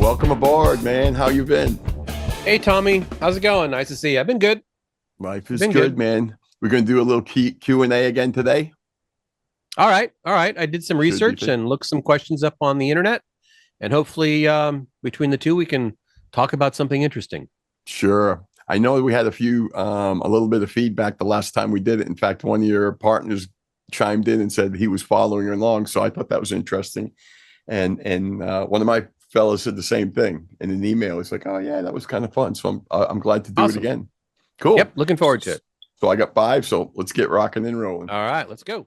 welcome aboard, man. How you been? Hey Tommy, how's it going? Nice to see you. I've been good. Life is Been good, good. man. We're going to do a little Q&A again today. All right. I did some Should be research good. and looked some questions up on the internet, and hopefully, between the two, we can talk about something interesting. Sure. I know we had a little bit of feedback the last time we did it. In fact, one of your partners chimed in and said he was following along. So I thought that was interesting. And one of my fellows said the same thing in an email. It's like, oh yeah, that was kind of fun. So I'm glad to do it Awesome. again. Cool. Yep, looking forward to it. So I got five. So let's get rocking and rolling. All right, let's go.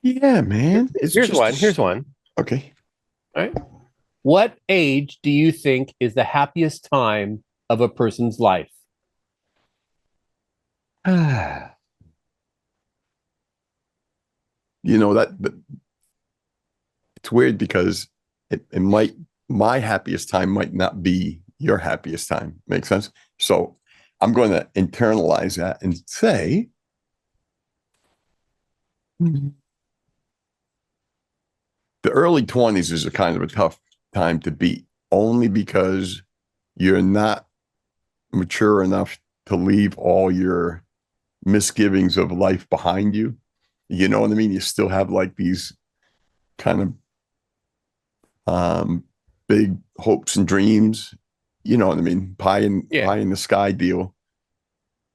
Yeah, man. It's Here's just one. Here's one. okay. All right. What age do you think is the happiest time of a person's life? That it's weird because it might my happiest time might not be your happiest time. Make sense? So I'm going to internalize that and say the early 20s is a kind of a tough time to beat, only because you're not mature enough to leave all your misgivings of life behind you. You know what I mean? You still have like these kind of big hopes and dreams. You know what I mean? Yeah. Pie in the sky deal.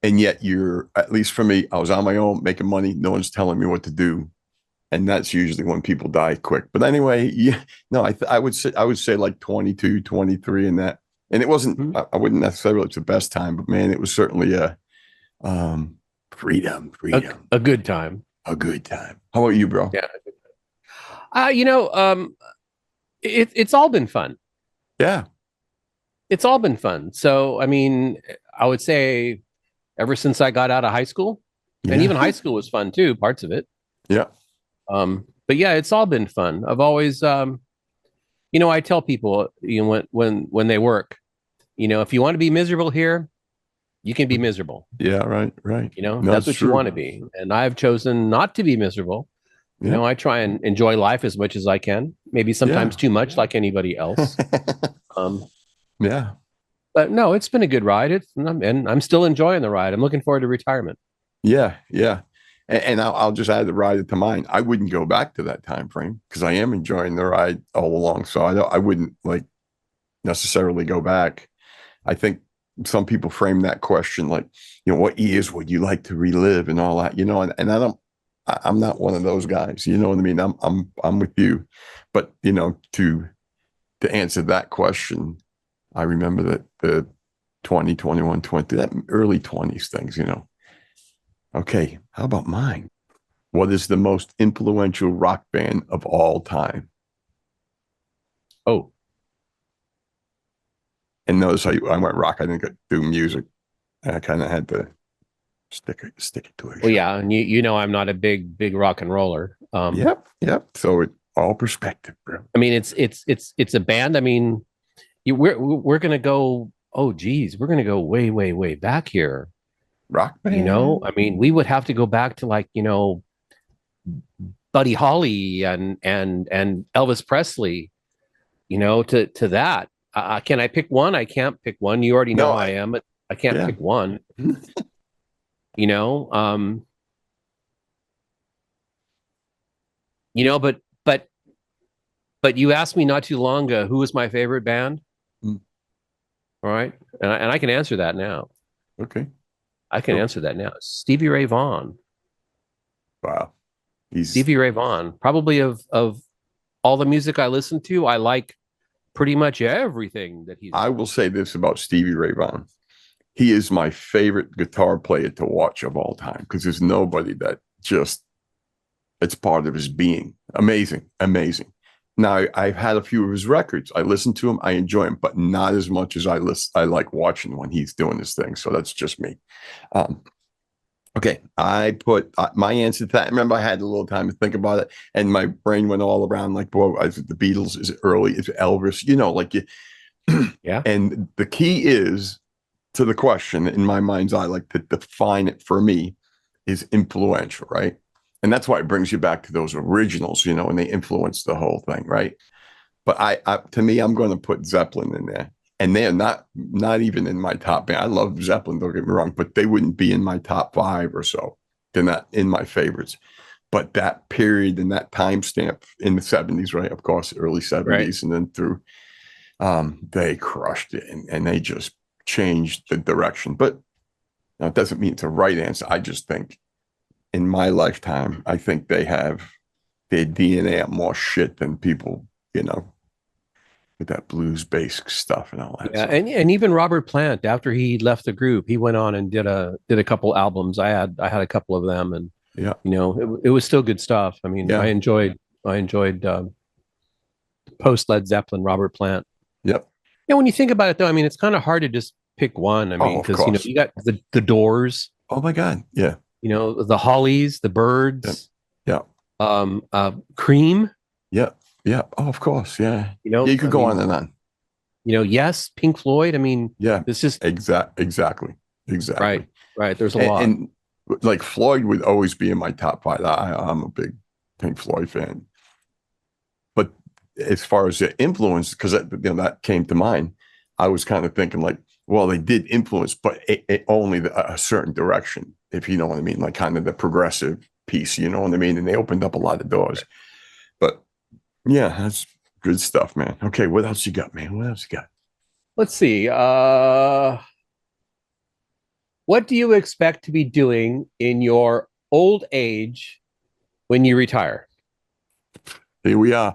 And yet you're, at least for me, I was on my own making money. No one's telling me what to do. And that's usually when people die quick. But anyway, yeah, no, I would say like 22, 23 and that. And it wasn't, Mhm. I wouldn't necessarily, it's the best time, but man, it was certainly freedom, A, freedom, a good time. a good time. How about you, bro? Yeah. You know, it's all been fun. Yeah. It's all been fun. So, I mean, I would say ever since I got out of high school, and even Yeah. high school was fun too, parts of it. Yeah. But yeah, it's all been fun. I've always, I tell people, when they work, if you want to be miserable here, you can be miserable. Yeah. Right. Right. No, That's it's what you want true. to be. And I've chosen not to be miserable. Yeah. I try and enjoy life as much as I can, maybe Yeah. sometimes too much, like anybody else. Um, Yeah. but no, it's been a good ride. And I'm still enjoying the ride. I'm looking forward to retirement. Yeah. Yeah. And I'll just add the ride to mine. I wouldn't go back to that time frame because I am enjoying the ride all along. So I wouldn't like necessarily go back. I think some people frame that question like, what years would you like to relive and all that, and I'm not one of those guys. You know what I mean? I'm with you. But to answer that question, I remember that the 20, 21, 20, that early 20s things. Okay, how about mine? What is the most influential rock band of all time? Oh, And notice I went rock. I didn't do music. I kind of had to stick it to it. well, yeah. And I'm not a big rock and roller. Yep, yep. So it all perspective, bro. I mean, it's a band. I mean, we're gonna go. Oh, geez, we're gonna go way back here. Rock band. I mean, we would have to go back to like Buddy Holly and Elvis Presley. To that. Can I pick one? I can't pick one. You already know No, how I am. I can't yeah. pick one. You know, um, but you asked me not too long ago who was my favorite band. Mm, All right, and I can answer that now. okay. I can Cool. answer that now. Stevie Ray Vaughan. Wow. He's Stevie Ray Vaughan. Probably of all the music I listen to, I like pretty much everything that he's I done. will say this about Stevie Ray Vaughan. He is my favorite guitar player to watch of all time because there's nobody that just it's part of his being. Amazing, amazing. Now I've had a few of his records. I listen to him, I enjoy him, but not as much as I like watching when he's doing his thing. So that's just me. Um, okay, I put my answer to that. Remember, I had a little time to think about it, and my brain went all around like, "Well, is it the Beatles? Is it early? Is it Elvis? Like you." Yeah. And the key is to the question in my mind's eye, like to define it for me, is influential, right? And that's why it brings you back to those originals, and they influence the whole thing, right? But I to me, I'm going to put Zeppelin in there, and they're not even in my top band. I love Zeppelin, don't get me wrong, but they wouldn't be in my top five or so. They're not in my favorites. But that period and that timestamp in the '70s, right? Of course, early Right. '70s, and then through, they crushed it, and they just changed the direction. But now, it doesn't mean it's a right answer. I just think in my lifetime, I think they have their DNA up more shit than people, you know, with that blues based stuff and all that. Yeah, So and even Robert Plant, after he left the group, he went on and did a couple albums. I had a couple of them, and yeah, it was still good stuff. I mean, yeah, I enjoyed post Led Zeppelin, Robert Plant. yep. Yeah, when you think about it, though, I mean, it's kind of hard to just pick one. I Oh, mean, of because course. you got the Doors, Oh my God. Yeah, the Hollies, the yeah, Birds, yeah, Cream. yeah, yeah. Oh, of course. Yeah, yeah. You I could go on mean, and on. yes, Pink Floyd. I mean, Yeah, this is exactly, exactly. right, right. There's a And, lot. and like Floyd would always be in my top five. I'm a big Pink Floyd fan. But as far as the influence, because that came to mind, I was kind of thinking like, well, they did influence, but it only a certain direction, if you know what I mean, like kind of the progressive piece, you know what I mean? And they opened up a lot of doors. But yeah, that's good stuff, man. Okay, what else you got, man? What else you got? Let's see. What do you expect to be doing in your old age when you retire? Here we are.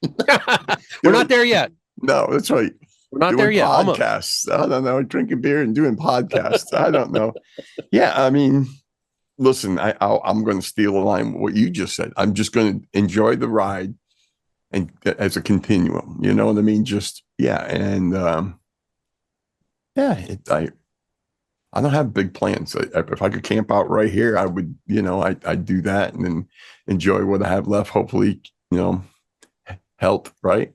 We're not Doing, there yet. no, that's right. We're not there Doing yet. Almost. podcasts. I don't know. Drinking beer and doing podcasts. I don't know. Yeah, I mean, listen, I'm going to steal a line what you just said. I'm just going to enjoy the ride and as a continuum. You know what I mean? Just yeah, and yeah, I don't have big plans. If I could camp out right here, I would. I'd do that and then enjoy what I have left. Hopefully, health, right?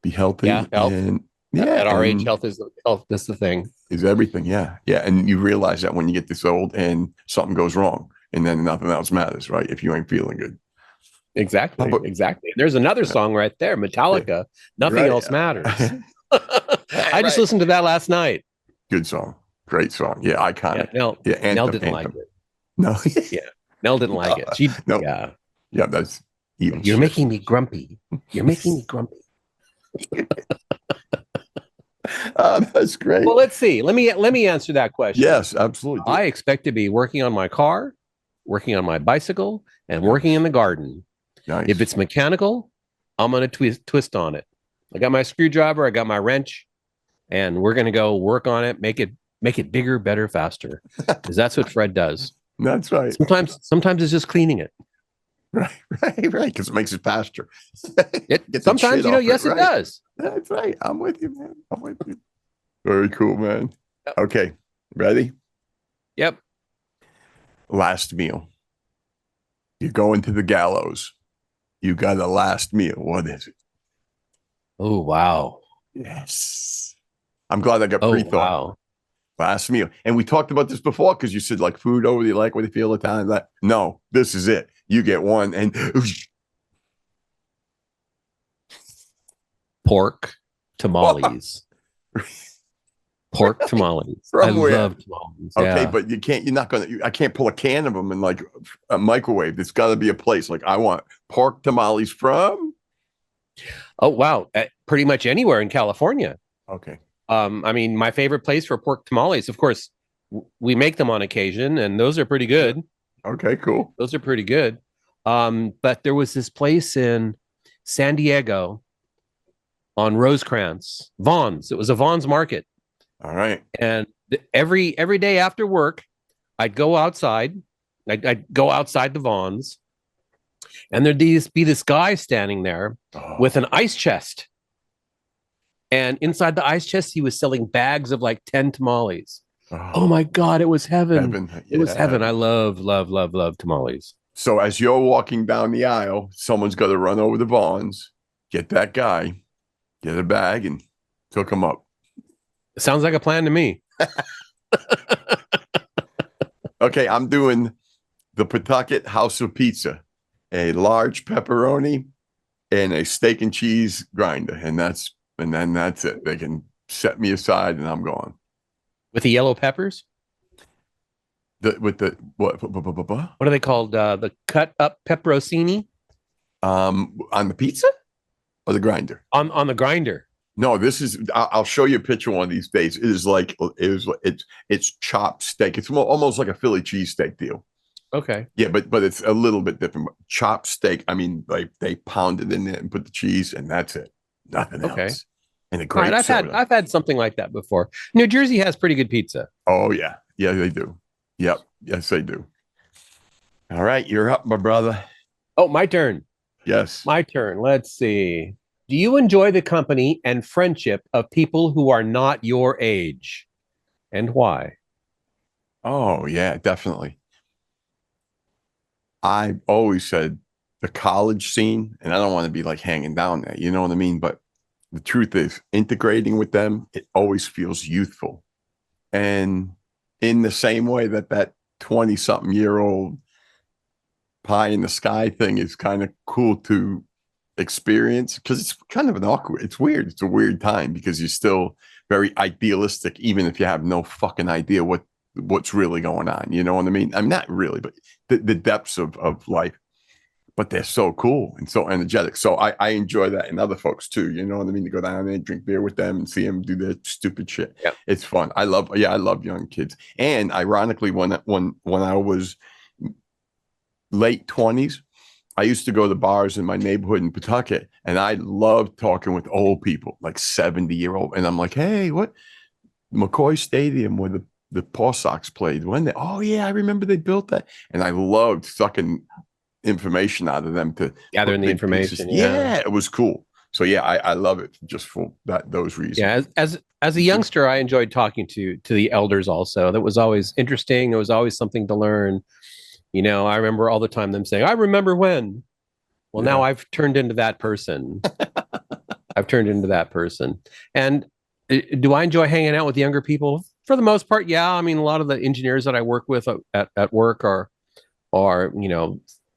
Be Yeah, healthy health. and yeah, At our age, and health is the thing. is everything. Yeah, yeah, and you realize that when you get this old and something goes wrong, and then nothing else matters, right? If you ain't feeling good. How Exactly, about exactly. There's another song right there, yeah, Metallica. Nothing right? else matters. Right, I just right. listened to that last night. Good song. Great song. Yeah, Yeah, iconic. Nell Yeah, Nell anthem, didn't like anthem. it. No, Yeah, Nell didn't like no, it. She no. yeah. Yeah, that's even You're shit. making me grumpy. You're making me grumpy. That's great. Well, let's see. Let me answer that question. Yes, absolutely. Do I it. expect to be working on my car, working on my bicycle, and working in Nice, the garden. If nice. it's mechanical, I'm gonna twist on it. I got my screwdriver, I got my wrench, and we're gonna go work on it, make it bigger, better, faster. Because that's what Fred does. That's right. Sometimes it's just cleaning it. Right, right, right. Because it makes it faster. It Get that sometimes, shit off it. yes, it Right. does. That's right. I'm with you, man. I'm with you. Very cool, man. Okay. Ready? Yep. Last meal. You go into the gallows. You got a last meal. What is it? Oh wow. Yes. I'm glad I got Oh pre-thought. wow. Last meal. And we talked about this before because you said like food over, you like what you feel the time. That no, this is it. You get one and Pork tamales. Pork tamales. I from where? love tamales. Okay, Yeah. but you're not gonna, I can't pull a can of them in like a microwave. It's got to be a place. Like I want pork tamales from. Oh wow. Pretty much anywhere in California. Okay. I mean, my favorite place for pork tamales, of course, we make them on occasion, and those are pretty good. Okay, cool. Those are pretty good. But there was this place in San Diego on Rosecrans, Vaughn's. It was a Vaughn's market, All right. and every day after work, I'd go outside. I'd go outside the Vaughn's, and there'd be this guy standing there with Oh, an ice chest. And inside the ice chest, he was selling bags of like 10 tamales. Oh oh, my God, it was heaven. heaven. It was Yeah. heaven. I love, love, love, love tamales. So as you're walking down the aisle, someone's got to run over the Vaughns, get that guy, get a bag, and cook him up. It sounds like a plan to me. Okay, I'm doing the Pawtucket House of Pizza, a large pepperoni, and a steak and cheese grinder, and then that's it. They can set me aside, and I'm gone. With the yellow peppers. With the what? What are they called? The cut up pepperoni On the pizza or the grinder? On the grinder. No, this is. I'll show you a picture one of these days. It is like it's chopped steak. It's almost like a Philly cheesesteak deal. Okay. Yeah, but it's a little bit different. Chopped steak. I mean, like they pound it in there and put the cheese, and that's it. Nothing Okay. else. And a All great right, soda. I've had something like that before. New Jersey has pretty good pizza. Oh yeah, yeah they do. Yep, yes they do. All right, you're up, my brother. Oh, my turn. Yes. My turn. Let's see. Do you enjoy the company and friendship of people who are not your age, and why? Oh yeah, definitely. I always said the college scene, and I don't want to be like hanging down there, you know what I mean? But the truth is, integrating with them, it always feels youthful. And in the same way that 20 something year old pie in the sky thing is kind of cool to experience because it's kind of it's weird. It's a weird time because you're still very idealistic, even if you have no fucking idea what's really going on. You know what I mean? I'm not really, but the depths of life. But they're so cool and so energetic. So I enjoy that in other folks too. You know what I mean? To go down there and drink beer with them and see them do their stupid shit. Yep. It's fun. I love young kids. And ironically, when I was late 20s, I used to go to bars in my neighborhood in Pawtucket, and I loved talking with old people, like 70-year-old. And I'm like, hey, what McCoy Stadium where the Paw Sox played? Oh yeah, I remember they built that. And I loved sucking information out of them to Gathering the information. Yeah, it was cool. So yeah, I love it just for those reasons. Yeah, as a youngster, I enjoyed talking to the elders also. That was always interesting. There was always something to learn. You know, I remember all the time them saying, "I remember when." Well, Yeah. now I've turned into that person. I've turned into that person. And do I enjoy hanging out with younger people? For the most part, yeah. I mean, a lot of the engineers that I work with at work are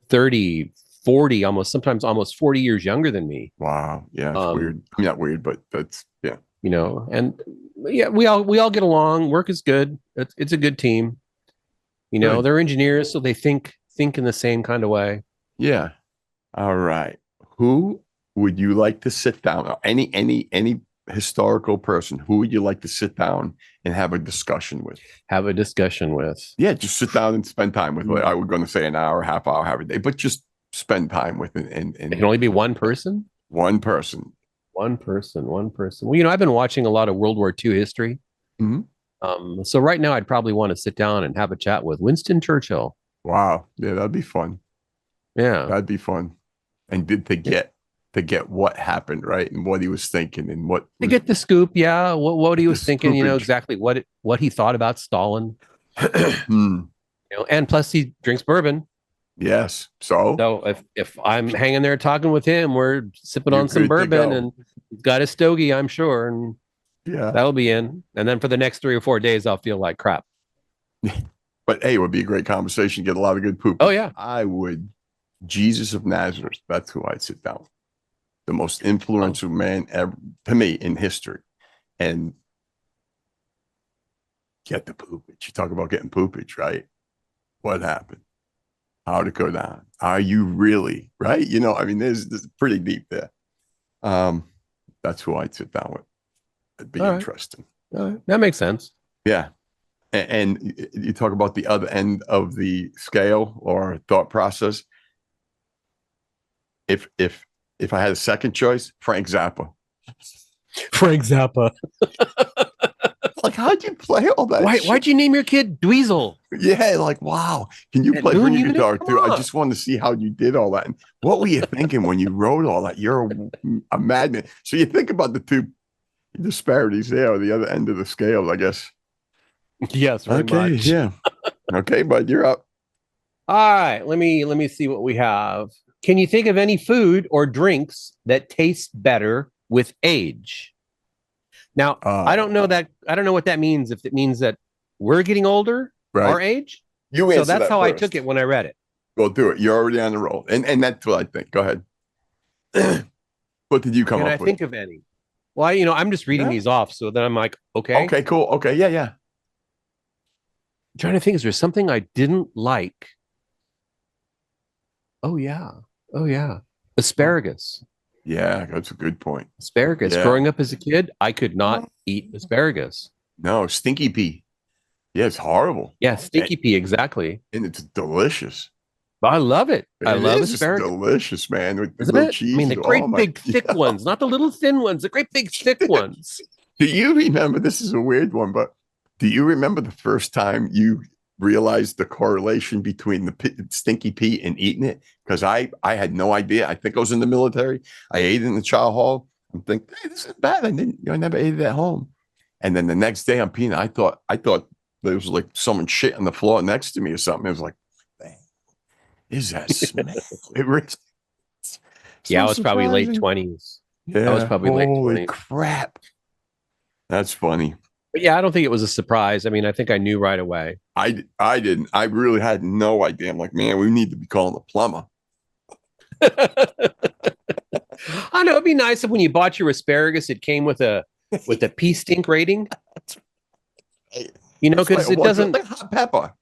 30, 40, sometimes almost 40 years younger than me. Wow. Yeah, it's weird. I mean, not weird, but that's yeah. And yeah, we all get along. Work is good. It's a good team. Good. They're engineers, so they think in the same kind of way. Yeah. All right. Who would you like to sit down? Any historical person, who would you like to sit down and have a discussion with? Have a discussion with. Yeah, just sit down and spend time with. I was going to say an hour, half hour, every day, but just spend time with it. And it can only be one person. One person. One person. Well, I've been watching a lot of World War II history. Mm-hmm. So right now, I'd probably want to sit down and have a chat with Winston Churchill. Wow. Yeah, that'd be fun. Yeah, that'd be fun. And to get what happened, right, and what he was thinking, and what to get the scoop. Yeah, what he was thinking. Scoopage. Exactly what he thought about Stalin. And plus he drinks bourbon. Yes. So if I'm hanging there talking with him, we're sipping on some bourbon, and he's got a stogie, I'm sure, and yeah, that'll be in. And then for the next 3 or 4 days, I'll feel like crap. But hey, it would be a great conversation. Get a lot of good poop. Oh yeah, I would. Jesus of Nazareth. That's who I'd sit down. The most influential man ever to me in history, and get the poopage. You talk about getting poopage, right? What happened? How'd it go down? Are you really right? I mean, there's pretty deep there. That's who I'd sit down with. It'd be interesting. All right. That makes sense. Yeah. And you talk about the other end of the scale or thought process. If I had a second choice, Frank Zappa. Frank Zappa. Like, how'd you play all that? Why'd you name your kid Dweezil? Yeah, like, wow. Can you bring a guitar too? I just wanted to see how you did all that. And what were you thinking when you wrote all that? You're a madman. So you think about the two disparities there, or the other end of the scale, I guess. Yes, very much. Yeah. Okay, bud, you're up. All right, let me see what we have. Can you think of any food or drinks that taste better with age? Now, I don't know what that means. If it means that we're getting older, our age. So that's how I took it when I read it. Well, do it. You're already on the roll, and that's what I think. Go ahead. What did you come Can I up with? think of any? Well, I'm just reading Yeah. these off, so then I'm like, okay. Okay, cool. Okay, yeah, yeah. I'm trying to think, is there something I didn't like? Oh yeah. Oh yeah. Oh, Asparagus. yeah, that's a good point. Asparagus. Yeah. Growing up as a kid, I could not eat asparagus. No, stinky pea. Yeah, it's horrible. Yeah, And, stinky pea, exactly. and it's delicious. But I love it. I It love is just asparagus, delicious, man, with the isn't little it? I mean, cheese. the Oh great my big thick ones, not the little thin ones, the great big thick ones. Do you remember? This is a weird one, but do you remember the first time you realized the correlation between the stinky pea and eating it? Because I had no idea. I think I was in the military. I ate it in the chow hall. I'm thinking, hey, this isn't bad. I never ate it at home. And then the next day I'm peeing. I thought there was like someone shit on the floor next to me or something. It was like, man, is that smell? It really, it's Yeah, so I was probably late surprising. 20s. I was Yeah. probably late Holy 20s. crap. That's funny. But yeah, I don't think it was a surprise. I mean, I think I knew right away. I didn't. I really had no idea. I'm like, man, we need to be calling a plumber. I know it'd be nice if when you bought your asparagus, it came with a pea stink rating. It's like Because it doesn't. like hot pepper.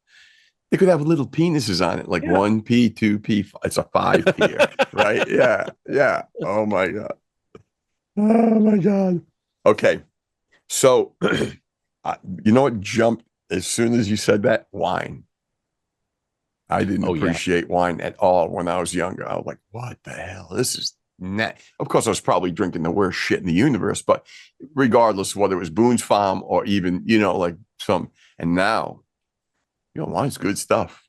They could have little penises on it, like Yeah. 1p, 2p. It's a 5p, right? Yeah, yeah. Oh my god. Oh my god. Okay, so you know what jumped as soon as you said that? Wine. I didn't Oh yeah. appreciate wine at all when I was younger. I was like, what the hell? This is net. Of course, I was probably drinking the worst shit in the universe, but regardless, whether it was Boone's Farm or even, like some, and now, wine's good stuff.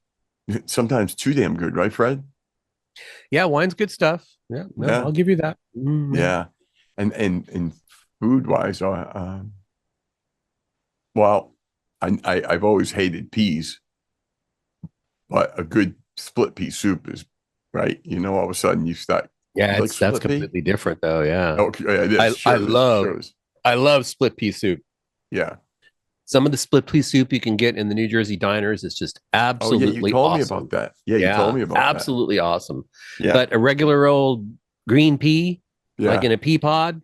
Sometimes too damn good, right, Fred? Yeah, wine's good stuff. Yeah, no, Yeah. I'll give you that. Yeah. And food wise, well, I've always hated peas, but a good split pea soup is right. All of a sudden Yeah, you like that's split pea? completely different though. Yeah. Okay, yeah, it I is. I Sure it is. love Sure it is. I love split pea soup. Yeah. Some of the split pea soup you can get in the New Jersey diners is just Oh yeah, you absolutely told me about awesome. that. Yeah, you told Yeah, me about that. absolutely awesome. Yeah. But a regular old green pea, like Yeah. in a pea pod,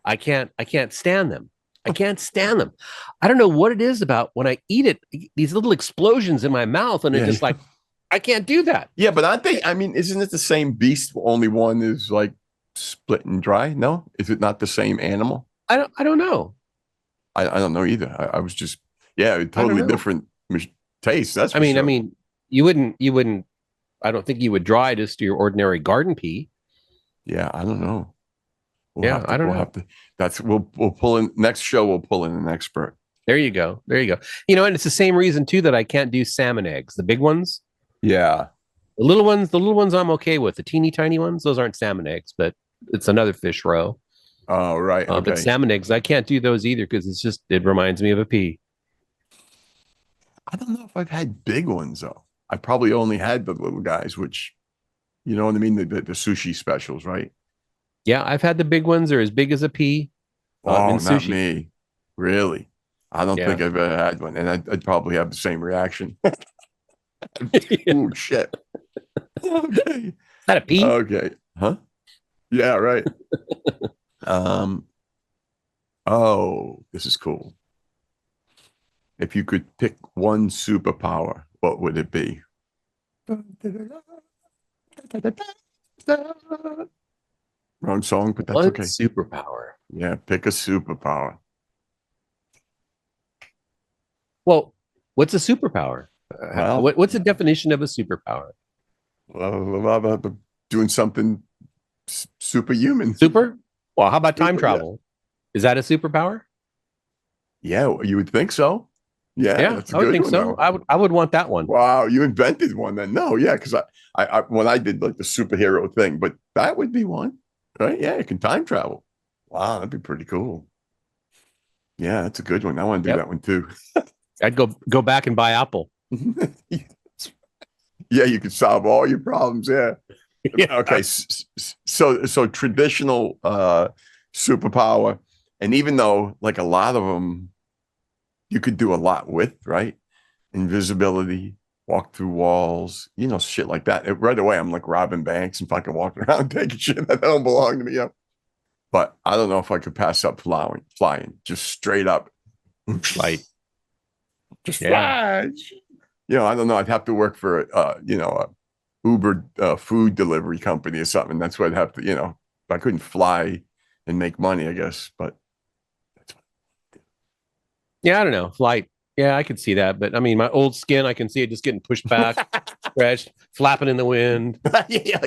I can't stand them. I can't stand them. I don't know what it is about when I eat it, these little explosions in my mouth, and it Yeah. just like I can't do that. Yeah, but aren't they? I mean, isn't it the same beast? Only one is like split and dry. No, is it not the same animal? I don't know. I don't know either. I was just, yeah, I don't totally know. different taste. That's I for mean, I sure. mean, you wouldn't. I don't think you would dry just your ordinary garden pea. Yeah, I don't know. We'll Yeah, have to. I don't We'll know. have to. We'll pull in next show. We'll pull in an expert. There you go. There you go. And it's the same reason too that I can't do salmon eggs. The big ones, Yeah. the little ones I'm okay with. The teeny tiny ones, those aren't salmon eggs, but it's another fish roe. Oh, right. But Okay. salmon eggs, I can't do those either because it reminds me of a pea. I don't know if I've had big ones though. I probably only had the little guys, which you know what I mean. The sushi specials, right? Yeah, I've had the big ones. They're as big as a pea Oh, in not sushi. me. Really? I don't think Yeah. I've ever had one, and I'd probably have the same reaction. Is Oh shit. Okay. that a pea? Okay. Huh? Yeah, right. Um, oh, this is cool. If you could pick one superpower, what would it be? Wrong song, but that's One okay. superpower. Yeah, pick a superpower. Well, what's a superpower? Well, What's the definition of a superpower? doing something superhuman. Super? Well, how about time Super, yeah. travel? Is that a superpower? Yeah, you would think so. Yeah, Yeah, that's a I would good think one, so. though. I would want that one. Wow, you invented one then. No, yeah, because I when I did like the superhero thing, but that would be one, right? Yeah, you can time travel. Wow, that'd be pretty cool. Yeah, that's a good one. I want to do Yep. that one too. I'd go back and buy Apple. Yeah, you could solve all your problems. Yeah. Yeah. Okay. So traditional superpower, and even though like a lot of them you could do a lot with, right? Invisibility, walk through walls, shit like that. Right away, I'm like robbing banks and fucking walking around taking shit that don't belong to me. Yeah. but I don't know if I could pass up flying, just straight up, Right. just Yeah. fly. I don't know. I'd have to work for a Uber food delivery company or something. That's what I'd have to, I couldn't fly and make money, I guess. But that's Yeah, I don't know. Flight. Yeah, I could see that. But I mean, my old skin, I can see it just getting pushed back, stretched, flapping in the wind, yeah.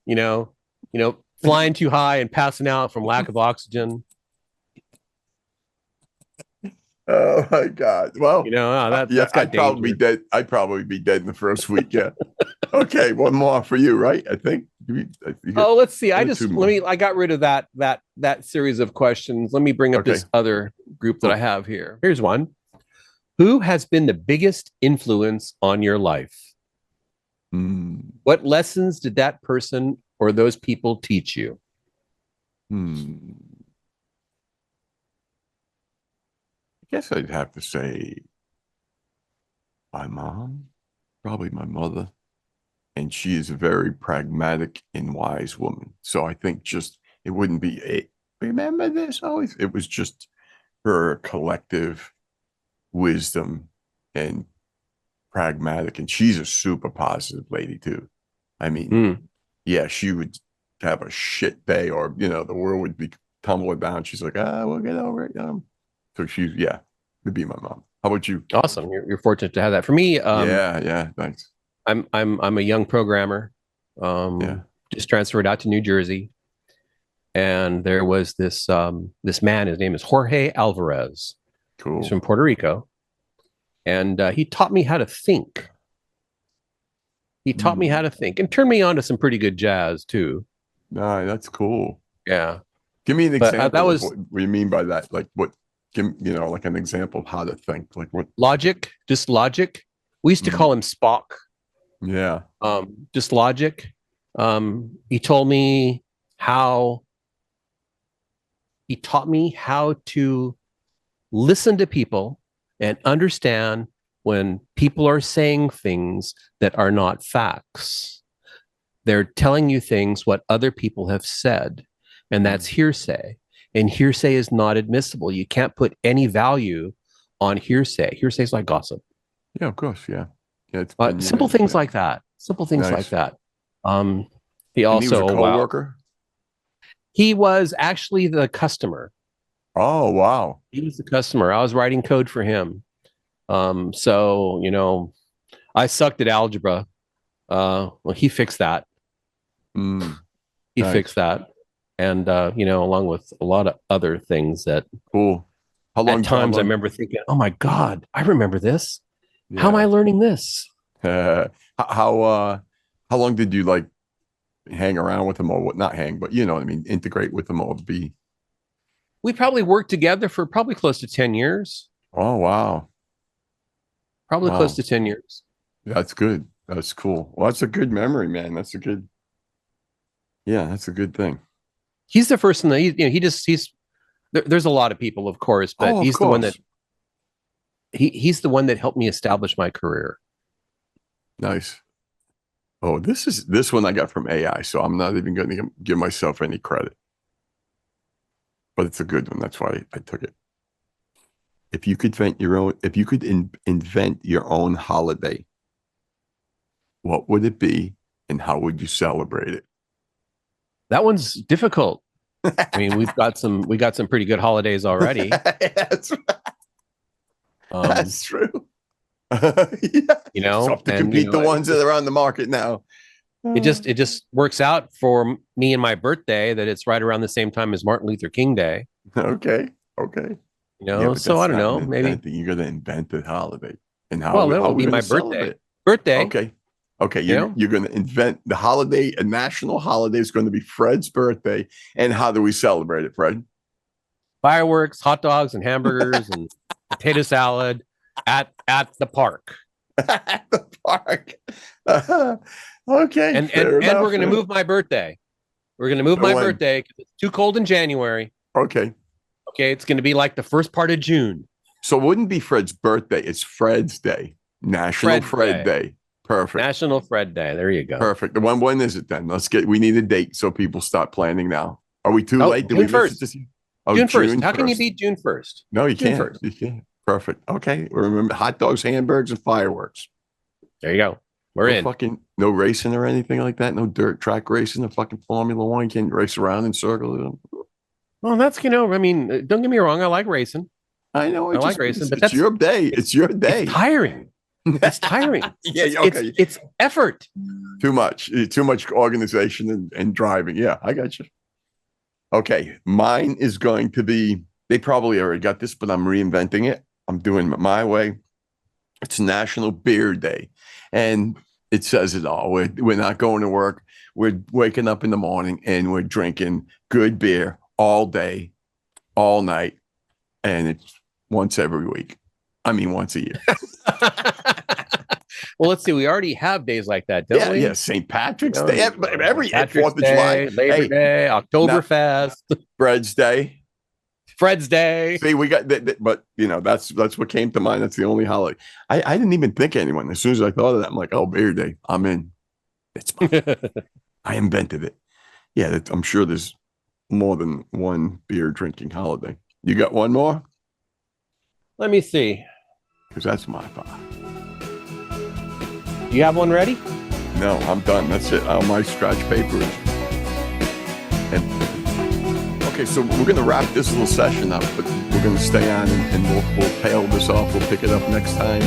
you know, flying too high and passing out from lack of oxygen. Oh my God. Well, yeah, That's got danger. I'd probably be dead in the first week. Yeah. Okay, one more for you, right? I think you got Oh, let's see. one or two more. I got rid of that series of questions. Let me bring up Okay. this other group that I have here. Here's one. Who has been the biggest influence on your life? Hmm. What lessons did that person or those people teach you? Hmm. I guess I'd have to say my mom, probably my mother, and she is a very pragmatic and wise woman. So I think just it wouldn't be a remember this always. It was just her collective wisdom and pragmatic, and she's a super positive lady too. I mean, Mm. yeah, she would have a shit day, or the world would be tumbling down. She's like, we'll get over it. So she's would be my mom. How about you? Awesome. You're fortunate to have that. For me, Yeah, thanks. I'm a young programmer. Yeah, Just transferred out to New Jersey, and there was this man. His name is Jorge Alvarez. He's cool. from Puerto Rico, and he taught me how to think. He taught me how to think and turned me on to some pretty good jazz too. No, that's cool. Yeah, Give me an but that example of was what you mean by that. Like what? Give like an example of how to think. Like what? logic, just logic. We used to Mm, call him Spock. yeah. Just logic. He told me how he taught me how to listen to people and understand when people are saying things that are not facts. They're telling you things what other people have said, and that's hearsay. And hearsay is not admissible. You can't put any value on hearsay. Hearsay is like gossip. Yeah, of course. Yeah, yeah. It's Simple opinionated. things Yeah, like that. Simple things like nice. that. Um, he And he was a also, oh, wow, coworker. he was actually the customer. Oh wow. He was the customer. I was writing code for him. So I sucked at algebra. Well, he fixed that. Mm, He fixed nice. that, and along with a lot of other things that Cool. How at long? How times I long? remember thinking, "Oh my God, I remember this. How am I Yeah. learning this?" How how long did you like hang around with him, or what? Not hang, but you know what I mean. Integrate with him, or be. We probably worked together for probably close to 10 years. Oh wow, Probably close wow. to 10 years. That's good. That's cool. Well, that's a good memory, man. That's a good. Yeah, that's a good thing. He's the person that he's there's a lot of people, of course, but Oh, of he's the one that course. he's the one that helped me establish my career. Nice. Oh, this one I got from AI, so I'm not even going to give myself any credit. But it's a good one. That's why I took it. If you could invent your own holiday, what would it be, and how would you celebrate it? That one's difficult. I mean, we got some pretty good holidays already. that's, Um, that's true. Yeah. Tough to and compete the ones that are on the market now. it just works out for me and my birthday that it's right around the same time as Martin Luther King Day. Okay. Okay. Yeah, but So I that's don't not know, an maybe. inventing. You're going to invent a holiday, and Well, that how would we're be going my to celebrate birthday. it. Birthday, Okay. Okay. You're going to invent the holiday. A national holiday is going to be Fred's birthday. And how do we celebrate it, Fred? fireworks, hot dogs, and hamburgers, and potato salad at the park. At the park. Okay. Fair And we're enough. going to move my birthday. We're going to move my When? birthday because it's too cold in January. Okay. Okay, it's going to be like the first part of June. So it wouldn't be Fred's birthday. It's Fred's Day. National Fred's Fred Day. Day. Perfect. National Fred Day. There you go. Perfect. When is it then? We need a date so people start planning now. Are we too Oh, late? Did we June miss 1st. it this year? Oh, June 1st. June How can you 1st. beat June 1st? No, you June can't. 1st. You can't. Perfect. Okay. Remember hot dogs, hamburgers, and fireworks. There you go. We're No in. fucking no racing or anything like that. No dirt track racing. The fucking Formula One, you can't race around in circles. Well, that's, I mean, don't get me wrong. I like racing. I know. I like racing, but it's your day. It's your day. It's tiring. It's tiring. Yeah. Okay. It's effort. Too much organization and driving. Yeah, I got you. Okay. Mine is going to be, they probably already got this, but I'm reinventing it. I'm doing it my way. It's National Beer Day. And it says it all. We're not going to work. We're waking up in the morning and we're drinking good beer all day, all night. And it's once every week. I mean, once a year. Well, let's see. We already have days like that, don't we? Yeah. St. Patrick's Day. Every Patrick's 4th of July. Labor Day, Oktoberfest, Fred's Day. Fred's Day. See, we got but that's what came to mind. That's the only holiday. I didn't even think of anyone. As soon as I thought of that, I'm like, oh, Beer Day. I'm in. It's mine. I invented it. Yeah, I'm sure there's more than one beer drinking holiday. You got one more? Let me see. Because that's my thought. You have one ready? No, I'm done. That's it. All my scratch paper is empty. Okay, so we're going to wrap this little session up, but we're going to stay on and we'll tail this off. We'll pick it up next time.